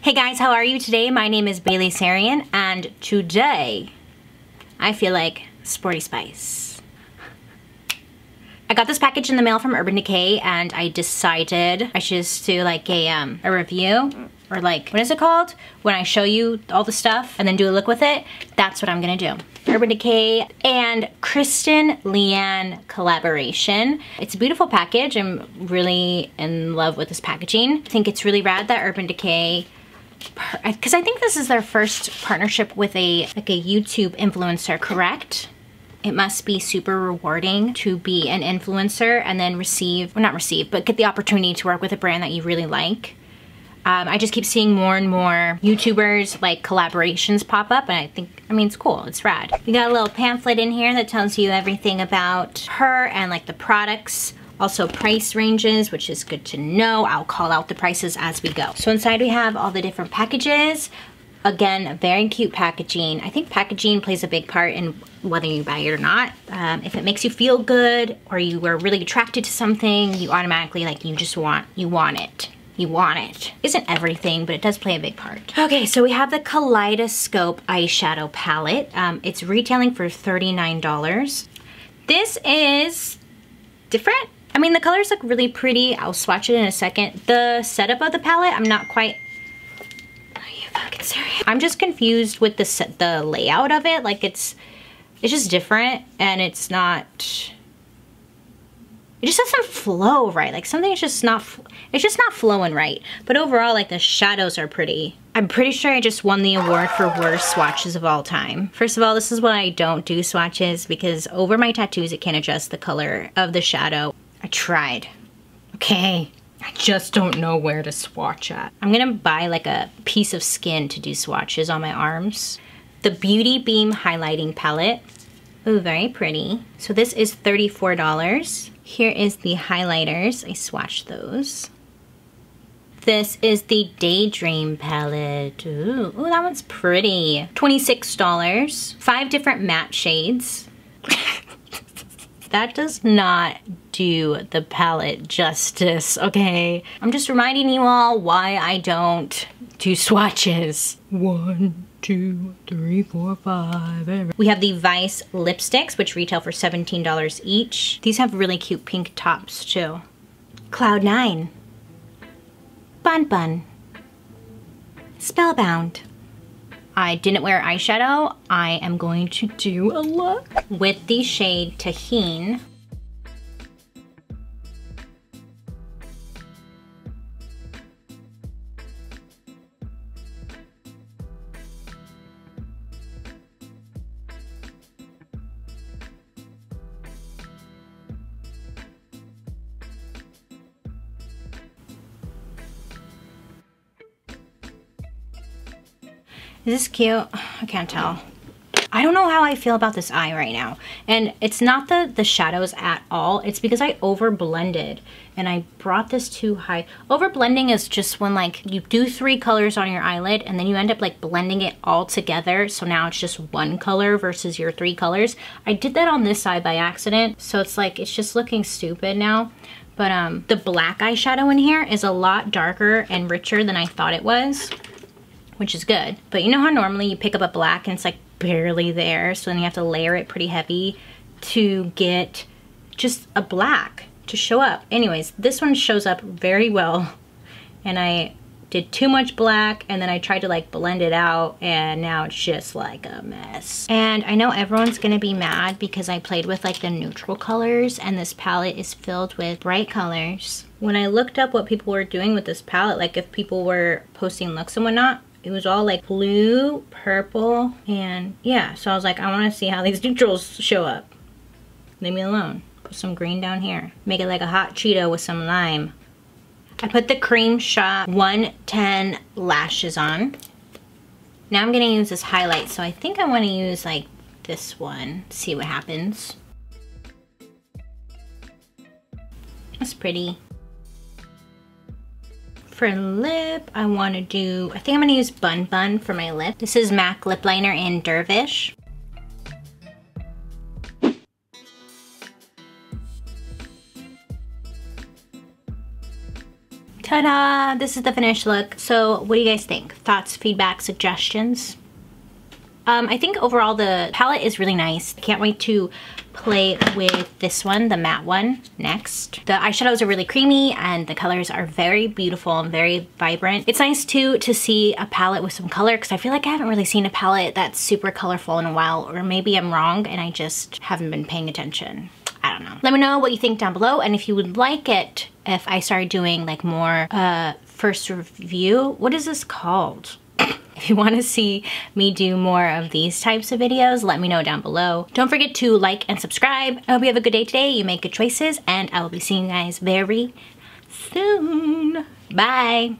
Hey guys, how are you today? My name is Baileysarian, and today I feel like sporty spice. I got this package in the mail from Urban Decay, and I decided I should just do like a review, or like, what is it called? When I show you all the stuff and then do a look with it, that's what I'm gonna do. Urban Decay and Kristen Leanne collaboration. It's a beautiful package. I'm really in love with this packaging. I think it's really rad that Urban Decay, because I think this is their first partnership with a YouTube influencer, correct? It must be super rewarding to be an influencer and then receive, well not receive, but get the opportunity to work with a brand that you really like. I just keep seeing more and more YouTubers like collaborations pop up, and I think, I mean, it's cool, it's rad. We got a little pamphlet in here that tells you everything about her and like the products. Also price ranges, which is good to know. I'll call out the prices as we go. So inside we have all the different packages. Again, very cute packaging. I think packaging plays a big part in whether you buy it or not. If it makes you feel good or you were really attracted to something, you automatically like, you want it. You want it. Isn't everything, but it does play a big part. Okay, so we have the Kaleidoscope eyeshadow palette. It's retailing for $39. This is different. I mean, the colors look really pretty. I'll swatch it in a second. The setup of the palette, I'm not quite... Are you fucking serious? I'm just confused with the layout of it. Like, it's just different, and it's not... It just doesn't flow right. Like, something is just not... It's just not flowing right. But overall, like, the shadows are pretty. I'm pretty sure I just won the award for worst swatches of all time. First of all, this is why I don't do swatches, because over my tattoos, it can't adjust the color of the shadow. I tried, okay? I just don't know where to swatch at. I'm gonna buy like a piece of skin to do swatches on my arms. The Beauty Beam Highlighting Palette. Ooh, very pretty. So this is $34. Here is the highlighters. I swatched those. This is the Daydream palette. Ooh, that one's pretty. $26. 5 different matte shades. That does not do the palette justice, okay? I'm just reminding you all why I don't do swatches. 1, 2, 3, 4, 5. We have the Vice lipsticks, which retail for $17 each. These have really cute pink tops too. Cloud 9. Bun Bun. Spellbound. I didn't wear eyeshadow. I am going to do a look with the shade Tahine. Is this cute? I can't tell. I don't know how I feel about this eye right now. And it's not the shadows at all. It's because I over blended and I brought this too high. Over blending is just when like you do 3 colors on your eyelid and then you end up like blending it all together. So now it's just 1 color versus your 3 colors. I did that on this side by accident. So it's like, it's just looking stupid now. But the black eyeshadow in here is a lot darker and richer than I thought it was, which is good. But you know how normally you pick up a black and it's like barely there, so then you have to layer it pretty heavy to get just a black to show up. Anyways, this one shows up very well, and I did too much black and then I tried to like blend it out and now it's just like a mess. And I know everyone's gonna be mad because I played with like the neutral colors and this palette is filled with bright colors. When I looked up what people were doing with this palette, like if people were posting looks and whatnot, it was all like blue, purple, and yeah. So I was like, I wanna see how these neutrals show up. Leave me alone. Put some green down here. Make it like a hot Cheeto with some lime. I put the Cream Shop 110 lashes on. Now I'm gonna use this highlight. So I think I wanna use like this one, see what happens. That's pretty. For lip, I want to do, I think I'm going to use Bun Bun for my lip. This is MAC Lipliner Dervish. Ta-da! This is the finished look. So what do you guys think? Thoughts, feedback, suggestions? I think overall the palette is really nice. I can't wait to play with this one, the matte one, next. The eyeshadows are really creamy and the colors are very beautiful and very vibrant. It's nice too to see a palette with some color because I feel like I haven't really seen a palette that's super colorful in a while, or maybe I'm wrong and I just haven't been paying attention. I don't know. Let me know what you think down below, and if you would like it, if I started doing like more first review, what is this called? If you want to see me do more of these types of videos, let me know down below. Don't forget to like and subscribe. I hope you have a good day today, you make good choices, and I will be seeing you guys very soon. Bye.